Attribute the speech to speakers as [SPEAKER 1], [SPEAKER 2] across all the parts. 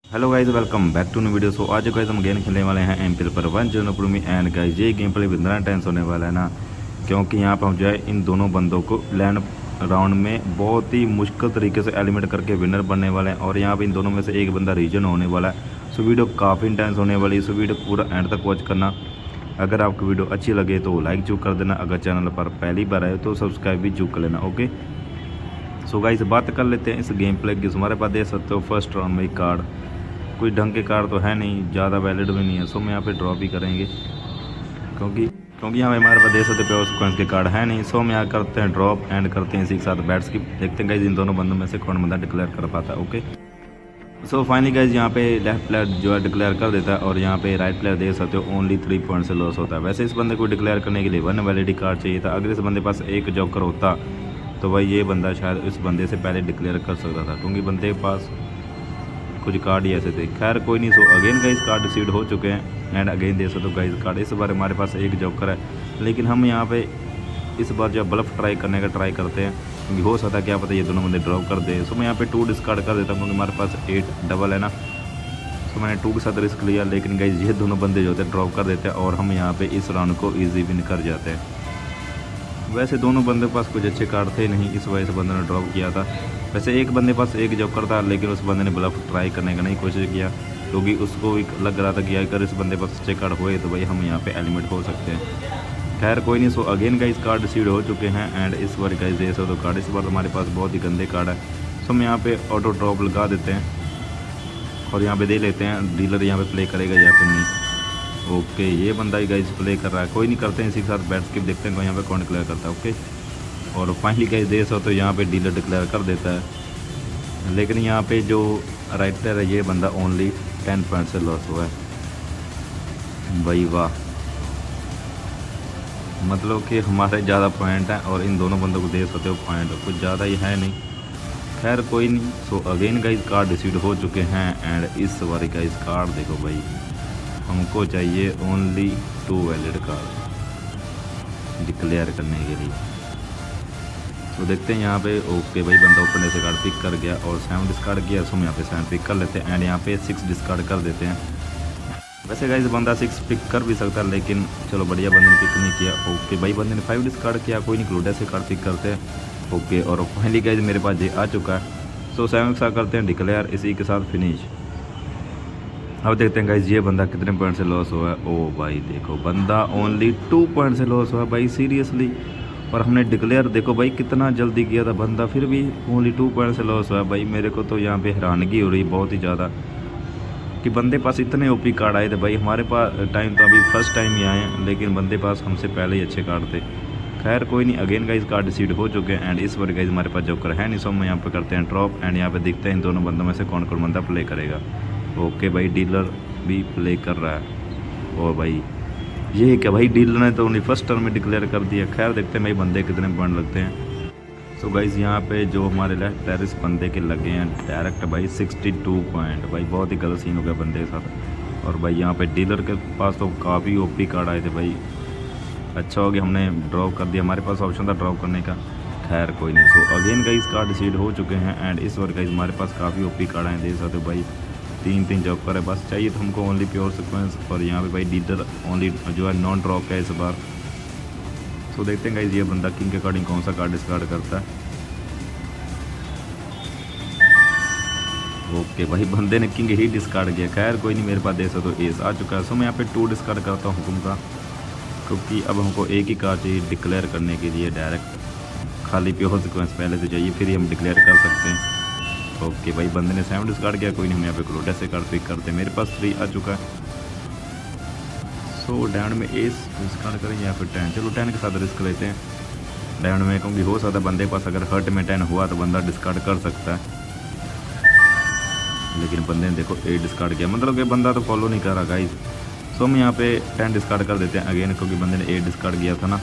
[SPEAKER 1] Hello guys, welcome back to new video. So आज guys हम game खेलने वाले हैं एमपीएल पर 1 एंड गाइस ये गेम प्ले इतना टेंस होने वाला है ना, क्योंकि यहाँ पर हम जो है इन दोनों बंदों को लैंड राउंड में बहुत ही मुश्किल तरीके से एलिमिनेट करके विनर बनने वाले हैं। और यहाँ पे इन दोनों में से एक बंदा रीजन होने वाला है। सो वीडियो काफ़ी इंटेंस होने वाली है। सो वीडियो पूरा एंड तक वॉच करना। अगर आपको वीडियो अच्छी लगे तो लाइक जरूर कर देना। अगर चैनल पर पहली बार आए तो सब्सक्राइब भी जरूर कर लेना। ओके, सो गाइस बात कर लेते हैं इस गेम प्ले की। हमारे पास देख सकते हो फर्स्ट राउंड में कार्ड कोई ढंग के कार्ड तो है नहीं, ज़्यादा वैलिड भी नहीं है। सो मैं यहाँ पे ड्रॉप भी करेंगे क्योंकि क्योंकि यहाँ पे हमारे पास देख सकते प्योर सिक्वेंस के कार्ड है नहीं। सो हम यहाँ करते हैं ड्रॉप एंड करते हैं इसी के साथ बैट्स की। देखते हैं गाइस इन दोनों बंदों में से कौन बंदा डिक्लेयर कर पाता है। ओके, सो फाइनली गाइस यहाँ पे लेफ्ट प्लेयर जो है डिक्लेयर कर देता है और यहाँ पे राइट प्लेयर देख सकते हो ओनली 3 पॉइंट से लॉस होता है। वैसे इस बंदे को डिक्लेयर करने के लिए 1 वैलिडिटी कार्ड चाहिए था। अगर इस बंदे पास एक जॉकर होता तो भाई ये बंदा शायद इस बंदे से पहले डिक्लेयर कर सकता था, क्योंकि बंदे के पास कुछ कार्ड ही ऐसे थे। खैर कोई नहीं। सो अगेन गाइस कार्ड रिसीव हो चुके हैं एंड अगेन देख सकते हो गाइस कार्ड। इस बार हमारे पास एक जॉकर है, लेकिन हम यहाँ पे इस बार जो ब्लफ ट्राई करने का ट्राई करते हैं, क्योंकि हो सकता है क्या पता ये दोनों बंदे ड्रॉप कर दे। सो मैं यहाँ पे 2 डिस्कार्ड कर देता हूँ, क्योंकि हमारे पास 8 डबल है ना। सो मैंने 2 के साथ रिस्क लिया, लेकिन गाइस ये दोनों बंदे जो होते हैं ड्रॉप कर देते हैं और हम यहाँ पे इस राउंड को ईजी विन कर जाते हैं। वैसे दोनों बंदे के पास कुछ अच्छे कार्ड थे नहीं, इस वजह से बंदे ने ड्रॉप किया था। वैसे एक बंदे पास एक जॉकर था, लेकिन उस बंदे ने ब्लफ ट्राई करने का नहीं कोशिश किया, क्योंकि उसको भी लग रहा था कि अगर इस बंदे पास अच्छे कार्ड हुए तो भाई हम यहाँ पे एलिमिनेट हो सकते हैं। खैर कोई नहीं। सो अगेन गाइस कार्ड रिसीव हो चुके हैं एंड इस बार गाइस दे सकते हो कार्ड। इस बार हमारे पास बहुत ही गंदे कार्ड है। सो हम यहाँ पे ऑटो ड्रॉप लगा देते हैं और यहाँ पे दे लेते हैं डीलर यहाँ पे प्ले करेगा या फिर नहीं। ओके, ये बंदा ही गाइस प्ले कर रहा है। कोई नहीं, करते हैं इसी के साथ बैट स्किप, देखते हैं यहाँ पे कौन डिक्लेयर करता है। ओके, और फाइनली गाइस दे सकते हो यहाँ पे डीलर डिक्लेयर कर देता है, लेकिन यहाँ पे जो राइट प्लेयर है ये बंदा ओनली 10 पॉइंट से लॉस हुआ है। भाई वाह, मतलब कि हमारे ज़्यादा पॉइंट हैं और इन दोनों बंदों को दे सकते हो पॉइंट कुछ ज़्यादा ही है नहीं। खैर कोई नहीं। सो अगेन गाइस कार्ड रिसीव हो चुके हैं एंड इस बार गाइस कार्ड देखो भाई, हमको चाहिए ओनली 2 वैलिड कार्ड डिक्लेयर करने के लिए। तो देखते हैं यहाँ पे। ओके भाई, बंदा ऊपर से कार्ड पिक कर गया और 7 डिस्कार्ड किया। सो हम यहाँ पे 7 पिक कर लेते हैं एंड यहाँ पे 6 डिस्कार्ड कर देते हैं। वैसे गाइस बंदा 6 पिक कर भी सकता है, लेकिन चलो बढ़िया, बंदे ने पिक नहीं किया। ओके भाई, बंदे ने 5 डिस्कार्ड किया। कोई नहीं, क्लोडा से कार्ड पिक करते हैं। ओके, और फाइनली गाइस मेरे पास ये आ चुका है। सो 7 के साथ करते हैं डिक्लेयर, इसी के साथ फिनिश। अब देखते हैं गाइस ये बंदा कितने पॉइंट से लॉस हुआ है। ओ भाई देखो, बंदा ओनली 2 पॉइंट से लॉस हुआ है भाई, सीरियसली। और हमने डिक्लेयर देखो भाई कितना जल्दी किया था बंदा, फिर भी ओनली 2 पॉइंट से लॉस हुआ है भाई। मेरे को तो यहाँ पे हैरानगी हो रही बहुत ही ज़्यादा कि बंदे पास इतने ओपी कार्ड आए थे भाई। हमारे पास टाइम तो अभी फर्स्ट टाइम ही आए हैं, लेकिन बंदे पास हमसे पहले ही अच्छे कार्ड थे। खैर कोई नहीं। अगेन गाइस कार्ड रिसीव हो चुके हैं एंड इस बार गाइस हमारे पास जोकर है नहीं। सो हम यहाँ पे करते हैं ड्रॉप एंड यहाँ पे देखते हैं इन दोनों बंदों में से कौन कौन बंदा प्ले करेगा। ओके भाई, डीलर भी प्ले कर रहा है। और भाई ये क्या भाई, डीलर ने तो उन्हें फर्स्ट टर्न में डिक्लेयर कर दिया। खैर देखते हैं भाई बंदे कितने पॉइंट लगते हैं। सो गाइस यहाँ पे जो हमारे लेफ्ट प्लेयर इस बंदे के लगे हैं डायरेक्ट भाई 62 पॉइंट। भाई बहुत ही गलत सीन हो गया बंदे के साथ। और भाई यहाँ पे डीलर के पास तो काफ़ी ओपी कार्ड आए थे भाई। अच्छा हो गया हमने ड्रॉप कर दिया, हमारे पास ऑप्शन था ड्रॉप करने का। खैर कोई नहीं। सो अगेन गाइस कार्ड रिसीव हो चुके हैं एंड इस बार गाइस हमारे पास काफ़ी ओपी कार्ड आए, देख सकते हो भाई। 3 जॉकर है, बस चाहिए तो हमको ओनली प्योर सिक्वेंस। और यहाँ पे भाई डीलर ओनली जो है नॉन ड्रॉप है इस बार। तो देखते हैं गाइस ये बंदा किंग के अकॉर्डिंग कौन सा कार्ड डिस्कार्ड करता है। ओके भाई, बंदे ने किंग ही डिस्कार्ड किया। खैर कोई नहीं, मेरे पास दे सकते तो एस आ चुका है। सो मैं यहाँ पे 2 डिस्कार्ड करता हूँ हुकुम का, क्योंकि अब हमको एक ही कार्ड चाहिए डिक्लेयर करने के लिए। डायरेक्ट खाली प्योर सिक्वेंस पहले से चाहिए, फिर ही हम डिक्लेयर कर सकते हैं। ओके भाई, बंदे ने 7 डिस्कार्ड किया। कोई नहीं, हम यहाँ पे क्लोडा से कार्ड पिक करते हैं। मेरे पास 3 आ चुका है। सो डायमंड में एस डिस्कार्ड करें या फिर 10। चलो 10 के साथ रिस्क लेते हैं डायमंड में, क्योंकि हो सकता है बंदे के पास अगर हर्ट में 10 हुआ तो बंदा डिस्कार्ड कर सकता है। लेकिन बंदे ने देखो 8 डिस्कार्ड किया, मतलब कि बंदा तो फॉलो नहीं कर रहा गाइस। सो हम यहाँ पे 10 डिस्कार्ड कर देते हैं अगेन, क्योंकि बंदे ने 8 डिस्कार्ड किया था ना।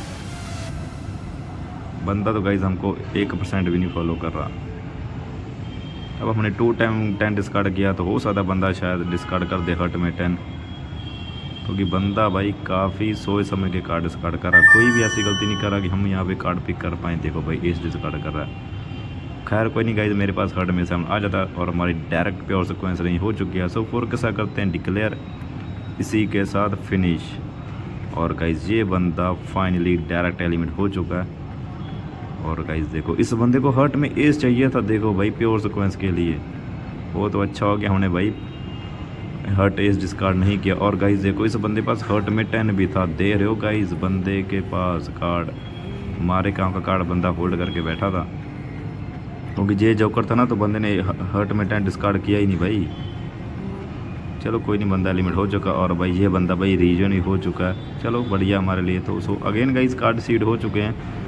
[SPEAKER 1] बंदा तो गाइस हमको 1% भी नहीं फॉलो कर रहा। अब हमने 2 टाइम 10 डिस्कार्ड किया तो हो सकता बंदा शायद डिस्कार्ड कर दे हर्ट में 10, क्योंकि बंदा भाई काफ़ी सोच समझ के कार्ड डिस्कार्ड कर रहा है। कोई भी ऐसी गलती नहीं कर रहा कि हम यहाँ पे कार्ड पिक कर पाएँ। देखो भाई एस डिस्कार्ड कर रहा है। खैर कोई नहीं गाइज, मेरे पास हर्ट में से हम आ जाता और हमारी डायरेक्ट प्योर सिक्वेंस नहीं हो चुकी है। सो 4 के साथ करते हैं डिक्लेयर, इसी के साथ फिनिश। और गाइज ये बंदा फाइनली डायरेक्ट एलिमेंट हो चुका है। और गाइज देखो इस बंदे को हर्ट में एज चाहिए था, देखो भाई प्योर सिक्वेंस के लिए। वो तो अच्छा हो गया हमने भाई हर्ट एज डिस्कार्ड नहीं किया। और गाइज देखो इस बंदे पास हर्ट में 10 भी था, दे रहे हो गाइज बंदे के पास कार्ड। हमारे काम का कार्ड बंदा होल्ड करके बैठा था, क्योंकि ये जोकर था ना, तो बंदे ने हर्ट में 10 डिस्कार्ड किया ही नहीं भाई। चलो कोई नहीं, बंदा एलिमेंट हो चुका। और भाई ये बंदा भाई रीजन ही हो चुका है, चलो बढ़िया हमारे लिए। तो so again guys card seed हो चुके हैं।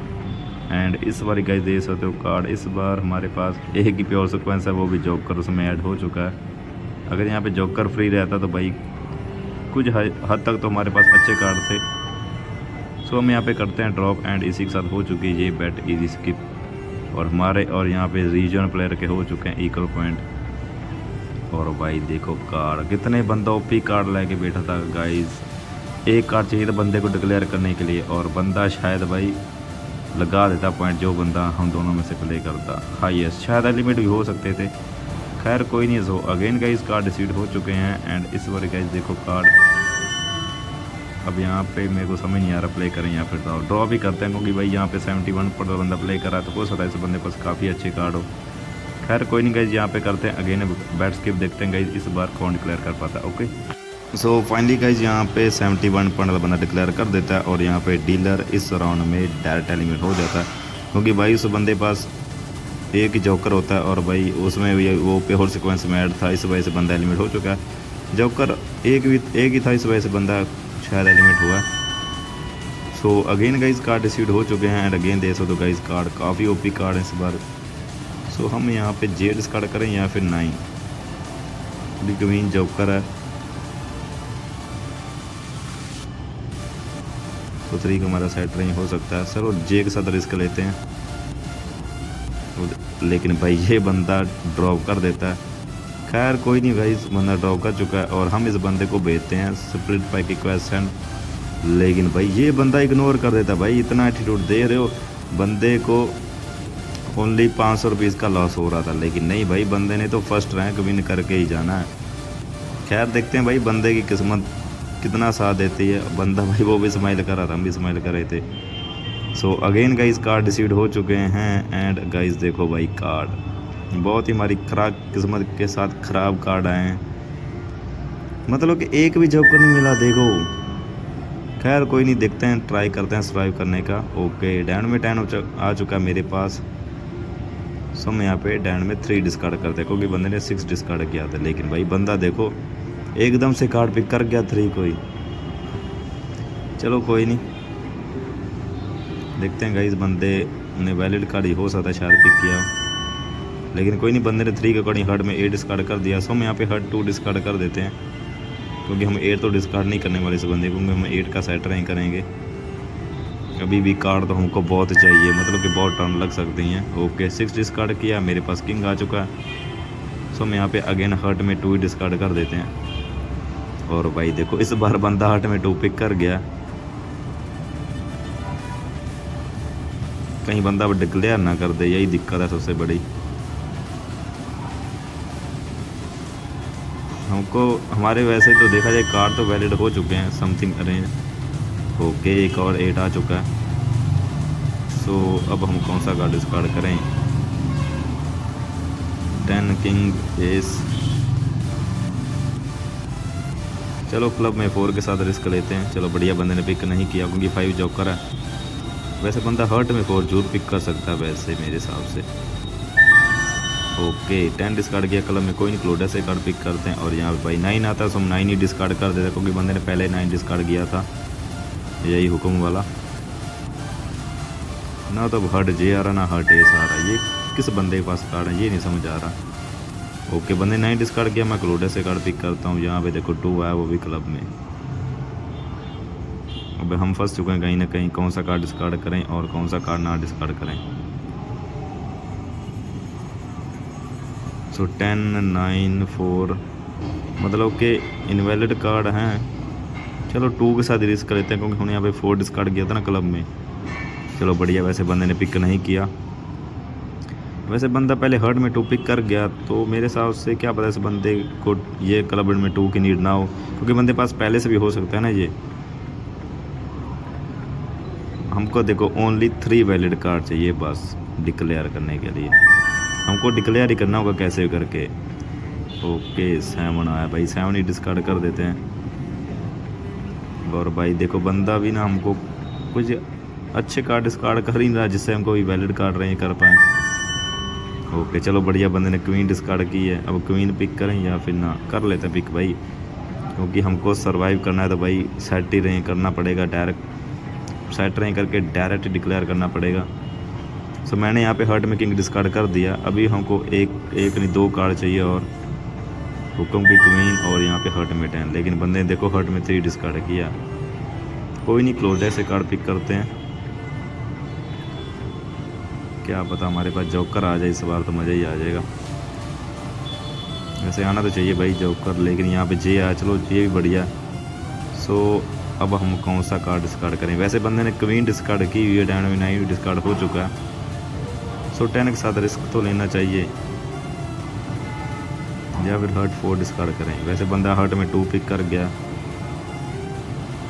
[SPEAKER 1] एंड इस बार गाइज दे सकते हो कार्ड, इस बार हमारे पास एक ही प्योर सिक्वेंस है, वो भी जोकर उसमें ऐड हो चुका है। अगर यहाँ पे जोकर फ्री रहता तो भाई कुछ हद तक तो हमारे पास अच्छे कार्ड थे। सो हम यहाँ पे करते हैं ड्रॉप एंड इसी के साथ हो चुकी है ये बैट इजी स्किप। और हमारे और यहाँ पे रीजन प्लेयर के हो चुके हैं इक्वल पॉइंट। और भाई देखो कार्ड, कितने बंदा ओपी कार्ड लेके बैठा था गाइज। एक कार्ड चाहिए था बंदे को डिक्लेयर करने के लिए, और बंदा शायद भाई लगा देता पॉइंट, जो बंदा हम दोनों में से प्ले करता हाईएस्ट। शायद एलिमेंट भी हो सकते थे, खैर कोई नहीं। So again guys card decide हो चुके हैं। एंड इस बार गाइज देखो कार्ड, अब यहाँ पे मेरे को समझ नहीं आ रहा प्ले करें या फिर ड्रॉ भी करते हैं, क्योंकि भाई यहाँ पे 71 पर बंदा प्ले कर रहा है, तो हो सकता है इस बंदे पास काफ़ी अच्छे कार्ड हो। खैर कोई नहीं गाइज, यहाँ पे करते हैं अगेन बैट स्किप, देखते हैं गाइज इस बार कौन डिक्लेयर कर पाता है। ओके सो फाइनली गाइज यहाँ पे 71 पॉइंट बंदा डिक्लेयर कर देता है। और यहाँ पे डीलर इस राउंड में डायरेक्ट एलिमेंट हो जाता है, क्योंकि भाई उस बंदे पास एक ही जोकर होता है, और भाई उसमें भी वो प्योर सिक्वेंस में ऐड था, इस वजह से बंदा एलिमेंट हो चुका है। जोकर एक ही था, इस वजह से बंदा शायद एलिमेंट हुआ। So again guys card receive हो चुके हैं। एंड अगेन दे तो गाइज कार्ड काफ़ी ओपी कार्ड है इस बार। सो हम यहाँ पे जे डिस्कार्ड करें या फिर 9, क्वीन जोकर है, तो 3 का हमारा सेट नहीं हो सकता है। चलो जे के साथ रिस्क लेते हैं, लेकिन भाई ये बंदा ड्रॉप कर देता है। खैर कोई नहीं भाई, बंदा ड्रॉप कर चुका है और हम इस बंदे को भेजते हैं स्प्लिट पैक क्वेश्चन। लेकिन भाई ये बंदा इग्नोर कर देता है। भाई इतना एटीट्यूड दे रहे हो, बंदे को ओनली 500 रुपीज़ का लॉस हो रहा था, लेकिन नहीं भाई बंदे ने तो फर्स्ट रैंक विन करके ही जाना है। खैर देखते हैं भाई बंदे की किस्मत कितना साथ देती है। बंदा भाई वो भी स्माइल कर रहा था, हम भी स्माइल कर रहे थे। सो अगेन गाइस कार्ड डिसीड हो चुके हैं। एंड गाइस देखो भाई कार्ड बहुत ही हमारी खराब किस्मत के साथ ख़राब कार्ड आए हैं, मतलब कि एक भी जोकर नहीं मिला देखो। खैर कोई नहीं, देखते हैं, ट्राई करते हैं सर्वाइव करने का। ओके डायमंड में 10 आ चुका है मेरे पास। सो हम यहाँ पे डायमंड में 3 डिस्कार्ड करते हैं, क्योंकि बंदे ने 6 डिस्कार्ड किया था। लेकिन भाई बंदा देखो एकदम से कार्ड पिक कर गया 3 कोई। चलो कोई नहीं, देखते हैं गाइस बंदे ने वैलिड कार्ड ही हो सकता है शायद पिक किया, लेकिन कोई नहीं, बंदे ने 3 के अकॉर्डिंग हर्ट में 8 डिस्कार्ड कर दिया। सो हम यहाँ पे हर्ट 2 डिस्कार्ड कर देते हैं, क्योंकि हम 8 तो डिस्कार्ड नहीं करने वाले इस बंदे को, हम 8 का सेट नहीं करेंगे। अभी भी कार्ड तो हमको बहुत चाहिए, मतलब कि बहुत टर्न लग सकती हैं। ओके 6 डिस्कार्ड किया, मेरे पास किंग आ चुका है। सो हम यहाँ पे अगेन हर्ट में 2 डिस्कार्ड कर देते हैं। और भाई देखो इस बार बंदा हर्ट में 2 पिक कर गया, कहीं बंदा डिक्लेयर ना कर दे, यही दिक्कत है सबसे बड़ी हमको। हमारे वैसे तो देखा जाए कार्ड तो वैलिड हो चुके हैं, समथिंग अरेंज। ओके एक और 8 आ चुका है। सो अब हम कौन सा कार्ड डिस्कार्ड करें? 10 किंग एस। चलो क्लब में 4 के साथ रिस्क लेते हैं। चलो बढ़िया, बंदे ने पिक नहीं किया क्योंकि 5 जोकर है। वैसे बंदा हर्ट में 4 जरूर पिक कर सकता है वैसे मेरे हिसाब से। ओके 10 डिस्कार्ड किया क्लब में, कोई नहीं, क्लोडा से कार्ड पिक करते हैं। और यहाँ पे भाई 9 आता है, तो हम 9 ही डिस्कार्ड कर देते हैं, क्योंकि बंदे ने पहले 9 डिस्कार्ड किया था, यही हुक्म वाला ना। तो हर्ट जे आ रहा ना हर्ट एस आ रहा, ये किस बंदे के पास कार्ड है ये नहीं समझ आ रहा। ओके बंदे 9 डिस्कार्ड किया, मैं क्लोडा से कार्ड पिक करता हूँ। यहाँ पे देखो 2 आया, वो भी क्लब में। अब हम फंस चुके हैं कहीं ना कहीं, कौन सा कार्ड डिस्कार्ड करें और कौन सा कार्ड ना डिस्कार्ड करें। सो 10 9 4 मतलब कि इनवैलिड कार्ड हैं। चलो 2 के साथ रिस्क लेते हैं, क्योंकि हमने यहाँ पे 4 डिस्कार्ड किया था ना क्लब में। चलो बढ़िया, वैसे बंदे ने पिक नहीं किया। वैसे बंदा पहले हर्ट में 2 पिक कर गया, तो मेरे हिसाब से क्या पता इस बंदे को ये क्लब में 2 की नीड ना हो, क्योंकि बंदे पास पहले से भी हो सकता है ना ये। हमको देखो ओनली 3 वैलिड कार्ड चाहिए बस डिक्लेयर करने के लिए। हमको डिक्लेयर ही करना होगा कैसे करके। ओके 7 आया भाई, 7 ही डिस्कार्ड कर देते हैं। और भाई देखो बंदा भी ना हमको कुछ अच्छे कार्ड डिस्कार्ड कर ही नहीं रहा जिससे हमको भी वैलिड कार्ड रहे कर पाएँ। ओके चलो बढ़िया, बंदे ने क्वीन डिस्कार्ड की है। अब क्वीन पिक करें या फिर ना कर लेते हैं पिक भाई, क्योंकि हमको सरवाइव करना है तो भाई सेट ही रहे करना पड़ेगा, डायरेक्ट सेट रहे करके डायरेक्ट डिक्लेयर करना पड़ेगा। सो मैंने यहाँ पे हर्ट में किंग डिस्कार्ड कर दिया। अभी हमको एक नहीं 2 कार्ड चाहिए और हुक्म की क्वीन और यहाँ पे हर्ट में 10, लेकिन बंदे ने देखो हर्ट में 3 डिस्कार्ड किया। कोई नहीं, क्लोज ऐसे कार्ड पिक करते हैं, क्या पता हमारे पास जोकर आ जाए इस बार तो मज़ा ही आ जाएगा। वैसे आना तो चाहिए भाई जोकर, लेकिन यहाँ पे जे आया, चलो जे भी बढ़िया। सो अब हम कौन सा कार्ड डिस्कार्ड करें। वैसे बंदे ने क्वीन डिस्कार्ड की हुई है, डायन में 9 डिस्कार्ड हो चुका है। सो 10 के साथ रिस्क तो लेना चाहिए, या फिर हर्ट 4 डिस्कार्ड करें। वैसे बंदा हर्ट में 2 पिक कर गया,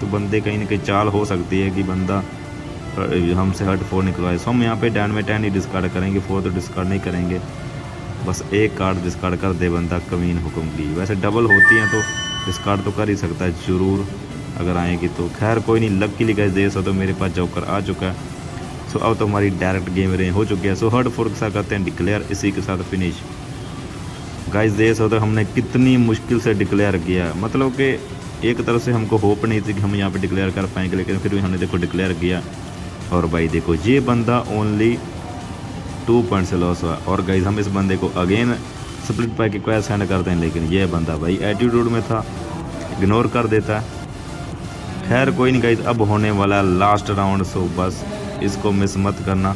[SPEAKER 1] तो बंदे कहीं ना कहीं चाल हो सकती है कि बंदा हमसे हर्ट 4 निकलवाए। सो हम यहाँ पे डायन में 10 ही डिस्कार्ड करेंगे, 4 तो डिस्कार्ड नहीं करेंगे। बस एक कार्ड डिस्कार्ड कर दे बंदा क्वीन हुक्म की। वैसे डबल होती हैं तो डिस्कार्ड तो कर ही सकता है ज़रूर अगर आएगी तो। खैर कोई नहीं, लकीली गाइस दे सो तो मेरे पास जोकर आ चुका है। सो अब तो हमारी डायरेक्ट गेम रेंज हो चुकी है। सो हर्ट 4 के साथ करते हैं डिक्लेयर, इसी के साथ फिनिश। गाइस दे सो तो हमने कितनी मुश्किल से डिक्लेयर किया, मतलब कि एक तरफ से हमको होप नहीं थी कि हम यहाँ पे डिक्लेयर कर पाएंगे, लेकिन फिर भी हमने देखो डिक्लेयर किया। और भाई देखो ये बंदा ओनली 2 पॉइंट से लॉस हुआ। और गाइस हम इस बंदे को अगेन स्प्लिट पैक की क्वेस्ट सेंड करते हैं, लेकिन ये बंदा भाई एटीट्यूड में था, इग्नोर कर देता है। खैर कोई नहीं गाइस, अब होने वाला लास्ट राउंड, सो बस इसको मिस मत करना,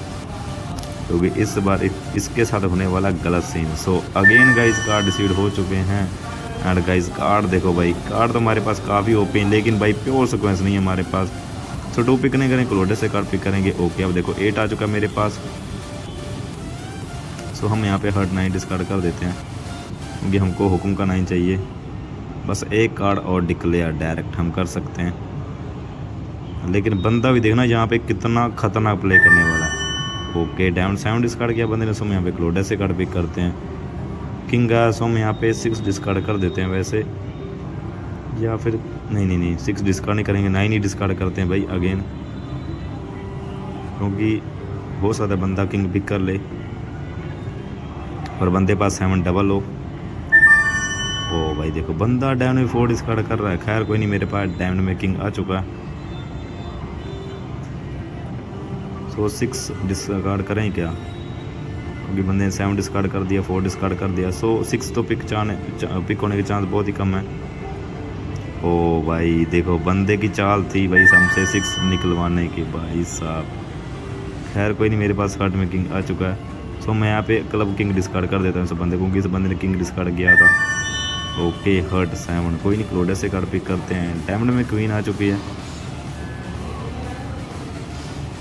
[SPEAKER 1] क्योंकि इस बार इसके साथ होने वाला गलत scene. So again guys card decide हो चुके हैं। एंड गाइस कार्ड देखो भाई, कार्ड तो हमारे पास काफ़ी ओपी हैं, लेकिन भाई प्योर सीक्वेंस नहीं है हमारे पास। सो 2 पिक नहीं करेंगे, क्लोडे से कार्ड पिक करेंगे। ओके अब देखो 8 आ चुका है मेरे पास। सो हम यहाँ पे हर्ट 9 डिस्कार्ड कर देते हैं, क्योंकि हमको हुक्म का 9 चाहिए। बस एक कार्ड और डिक्लेयर डायरेक्ट हम कर सकते हैं, लेकिन बंदा भी देखना यहाँ पे कितना खतरनाक प्ले करने वाला है। ओके डायमंड 7 डिस्कार्ड किया बंदे ने। सो हम यहाँ पे क्लोडे से कार्ड पिक करते हैं। किंग आया, सो हम यहाँ पे 6 डिस्कार्ड कर देते हैं वैसे, या फिर नहीं 6 डिस्कार्ड नहीं करेंगे, 9 ही डिस्कार्ड करते हैं भाई अगेन, क्योंकि हो सकता है बंदा किंग पिक कर ले और बंदे पास 7 डबल हो। ओ भाई देखो बंदा डायमंड में 4 डिस्कार्ड कर रहा है। खैर कोई नहीं, मेरे पास डायमंड में किंग आ चुका है। सो 6 डिस्कार्ड करें क्या, क्योंकि बंदे ने 7 डिस्कार्ड कर दिया, 4 डिस्कार्ड कर दिया। सो 6 तो पिक होने के चांस बहुत ही कम है। ओ भाई देखो बंदे की चाल थी भाई हमसे 6 निकलवाने की भाई साहब। खैर कोई नहीं, मेरे पास हर्ट में किंग आ चुका है। सो मैं यहाँ पे क्लब किंग डिस्कार्ड कर देता हूँ इस बंदे को, क्योंकि इस बंदे ने किंग डिस्कार्ड किया था। ओके हर्ट 7, कोई नहीं क्लोडे से कार्ड पिक करते हैं। डायमंड में क्वीन आ चुकी है।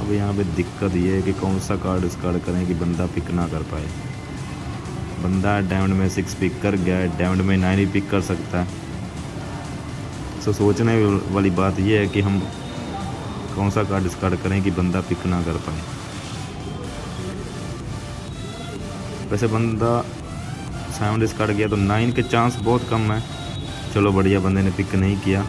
[SPEAKER 1] अब यहाँ पे दिक्कत ये है कि कौन सा कार्ड डिस्कार्ड करें कि बंदा पिक ना कर पाए। बंदा डायमंड में 6 पिक कर गया है, डायमंड में 9 ही पिक कर सकता है। सो सोचने वाली बात यह है कि हम कौन सा कार्ड डिस्कार्ड करें कि बंदा पिक ना कर पाए। वैसे बंदा 7 डिस्कार्ड किया तो 9 के चांस बहुत कम है। चलो बढ़िया, बंदे ने पिक नहीं किया।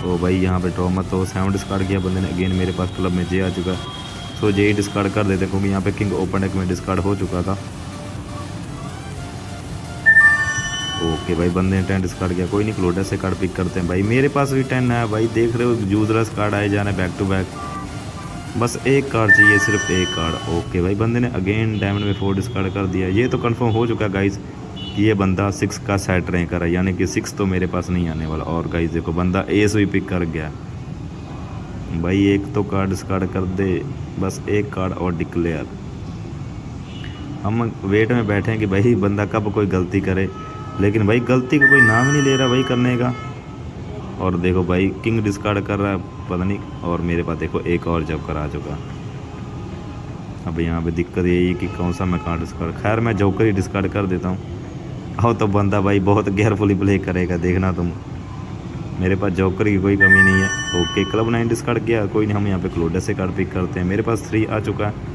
[SPEAKER 1] ओ भाई यहाँ पे ड्रॉ मत हो। 7 डिस्कार्ड किया बंदे ने अगेन, मेरे पास क्लब में जे आ चुका है। सो जे ही डिस्कार्ड कर देते, क्योंकि यहाँ पे किंग ओपन डेक में डिस्कार्ड हो चुका था। ओके भाई बंदे ने 10 डिस्कार्ड किया, कोई नहीं क्लोडस से कार्ड पिक करते हैं भाई। मेरे पास भी 10 है भाई, देख रहे हो यूजलेस कार्ड आए जा रहे हैं बैक टू बैक। बस एक कार्ड चाहिए, सिर्फ एक कार्ड। ओके भाई बंदे ने अगेन डायमंड में 4 डिस्कार्ड कर दिया। ये तो कंफर्म हो चुका है गाइज कि ये बंदा 6 का सेट रैंक कर रहा है, यानी कि 6 तो मेरे पास नहीं आने वाला। और गाइज देखो बंदा एस भी पिक कर गया भाई। एक तो कार्ड डिस्कार्ड कर दे, बस एक कार्ड और डिक्लेयर। हम वेट में बैठे हैं कि भाई बंदा कब कोई गलती करे, लेकिन भाई गलती का कोई नाम ही नहीं ले रहा भाई करने का। और देखो भाई किंग डिस्कार्ड कर रहा है पता नहीं, और मेरे पास देखो एक और जब कर आ चुका। अब यहाँ पे दिक्कत यही है कि कौन सा मैं कार्ड डिस्कार्ड, खैर मैं जोकर ही डिस्कार्ड कर देता हूँ। आओ तो बंदा भाई बहुत केयरफुली प्ले करेगा, देखना तुम। मेरे पास जोकर की कोई कमी नहीं है। ओके क्लब 9 डिस्कार्ड किया, कोई नहीं, हम यहाँ पे क्लोडस से कार्ड पिक करते हैं। मेरे पास 3 आ चुका है।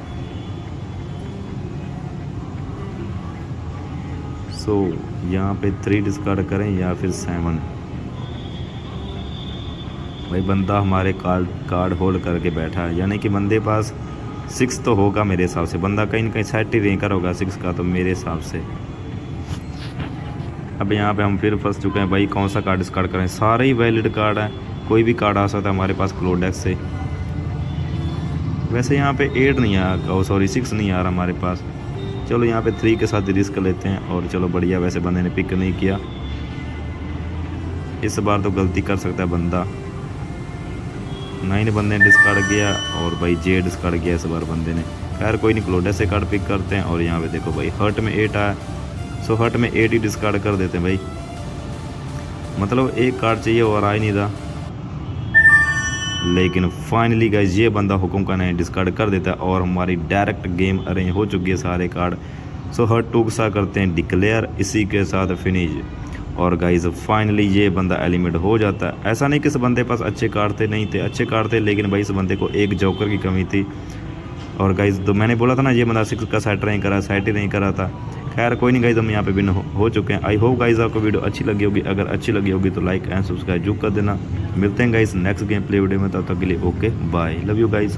[SPEAKER 1] सो यहाँ पे 3 डिस्कार्ड करें या फिर 7। भाई बंदा हमारे कार्ड होल्ड करके बैठा है, यानी कि बंदे पास 6 तो होगा मेरे हिसाब से। बंदा कहीं ना कहीं सेट ही रैंकर होगा 6 का, तो मेरे हिसाब से। अब यहाँ पे हम फिर फंस चुके हैं भाई, कौन सा कार्ड डिस्कार्ड करें। सारे ही वैलिड कार्ड है, कोई भी कार्ड आ सकता है हमारे पास क्लोडेक्स से। वैसे यहाँ पे 8 नहीं आया, सॉरी 6 नहीं आ रहा हमारे पास। चलो यहाँ पे 3 के साथ रिस्क लेते हैं और चलो बढ़िया। वैसे बंदे ने पिक नहीं किया, इस बार तो गलती कर सकता है बंदा। 9 बंदे ने डिस्कार्ड किया और भाई जे डिस्कार्ड किया इस बार बंदे ने। खैर कोई नहीं, क्लोडेक्स से कार्ड पिक करते हैं। और यहाँ पे देखो भाई हर्ट में 8 आया, सो हर्ट में 8 ही डिस्कार्ड कर देते हैं भाई। मतलब एक कार्ड चाहिए और आ ही नहीं था, लेकिन फाइनली गाइस ये बंदा हुक्म का नहीं डिस्कार्ड कर देता है और हमारी डायरेक्ट गेम अरेंज हो चुकी है सारे कार्ड। सो हर्ट 2 सा करते हैं डिक्लेयर, इसी के साथ फिनिश। और गाइस फाइनली ये बंदा एलिमिनेट हो जाता है। ऐसा नहीं कि इस बंदे पास अच्छे कार्ड थे, नहीं थे, अच्छे कार्ड थे, लेकिन भाई इस बंदे को एक जोकर की कमी थी। और गाइस तो मैंने बोला था ना ये बंदा 6 का सेट नहीं करा, सेट ही नहीं करा था। खैर कोई नहीं गाइस, हम यहाँ पे विन हो चुके हैं। आई होप गाइस आपको वीडियो अच्छी लगी होगी। अगर अच्छी लगी होगी तो लाइक एंड सब्सक्राइब जरूर कर देना। मिलते हैं guys next game play video में, तब तक के लिए okay bye, love you guys.